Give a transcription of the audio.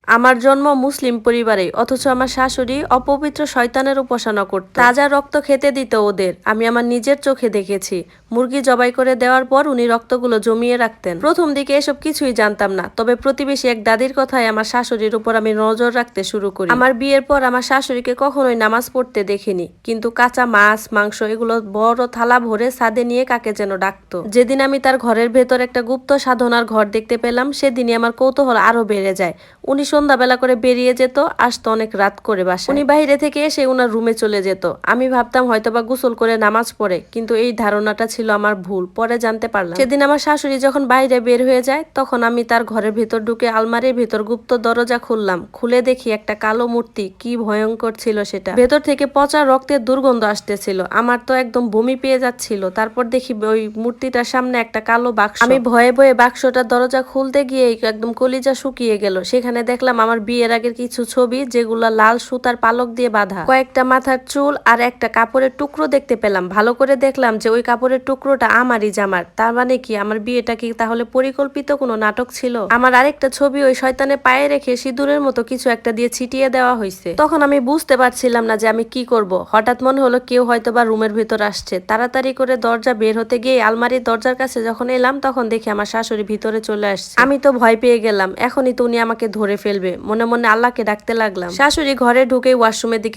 আমার জন্ম মুসলিম পরিবারে, অথচ আমার শাশুড়ি অপবিত্র শয়তানের উপাসনা করত। তাজা রক্ত খেতে দিত ওদের। আমি আমার নিজের চোখে দেখেছি। মুরগি জবাই করে দেওয়ার পর উনি রক্তগুলো জমিয়ে রাখতেন। প্রথম দিকে এসব কিছুই জানতাম না, তবে প্রতিবেশী এক দাদির কথায় আমার শাশুড়ির উপর আমি নজর রাখতে শুরু করি। আমার বিয়ের পর আমার শাশুড়িকে কখনোই নামাজ পড়তে দেখিনি, কিন্তু কাঁচা মাছ মাংস এগুলো বড় থালা ভরে ছাদে নিয়ে কাকে যেন ডাকতো। যেদিন আমি তার ঘরের ভেতর একটা গুপ্ত সাধনার ঘর দেখতে পেলাম, সেদিনই আমার কৌতূহল আরো বেড়ে যায়। উনি সন্ধ্যাবেলা করে বেরিয়ে যেত, আসতো অনেক রাত করে বাসায়। উনি বাইরে থেকে এসে উনার রুমে চলে যেত। আমি ভাবতাম হয়তোবা গোসল করে নামাজ পড়ে, কিন্তু এই ধারণাটা ছিল আমার ভুল। পরে জানতে পারলাম সেদিন আমার শাশুড়ি যখন বাইরে বের হয়ে যায়, তখন আমি তার ঘরের ভেতর ঢুকে আলমারির ভেতর গুপ্ত দরজা খুললাম। খুলে দেখি একটা কালো মূর্তি। কি ভয়ঙ্কর ছিল সেটা! ভেতর থেকে পচা রক্তের দুর্গন্ধ আসতেছিল। আমার তো একদম বমি পেয়ে যাচ্ছিল। তারপর দেখি ওই মূর্তিটার সামনে একটা কালো বাক্স। আমি ভয়ে ভয়ে বাক্সটার দরজা খুলতে গিয়ে একদম কলিজা শুকিয়ে গেল। সেখানে দেখলাম আমার বিয়ের আগের কিছু ছবি, যেগুলো লাল সুতার পালক দিয়ে বাঁধা। কয়েকটা মাথার চুল আর একটা কাপড়ের টুকরো দেখতে পেলাম। ভালো করে দেখলাম যে ওই কাপড়ের টুকরোটা আমারই জামার। তার মানে কি আমার বিয়েটা কি তাহলে পরিকল্পিত কোনো নাটক ছিল? আমার আরেকটা ছবি ওই শয়তানের পায়ে রেখে সিঁদুরের মতো কিছু একটা দিয়ে ছিটিয়ে দেওয়া হয়েছে। তখন আমি বুঝতে পারছিলাম না যে আমি কি করব। হঠাৎ মনে হলো কেউ হয়তো বা রুমের ভিতর আসছে। তাড়াতাড়ি করে দরজা বের হতে গিয়ে আলমারির দরজার কাছে যখন এলাম, তখন দেখি আমার শাশুড়ি ভিতরে চলে আসছে। আমি তো ভয় পেয়ে গেলাম। এখনই তো উনি আমাকে ধরে ফেলবে। মনে মনে আল্লাহকে ডাকতে লাগলাম। শাশুড়ি ঘরে ঢুকে ওয়াশরুমের দিকে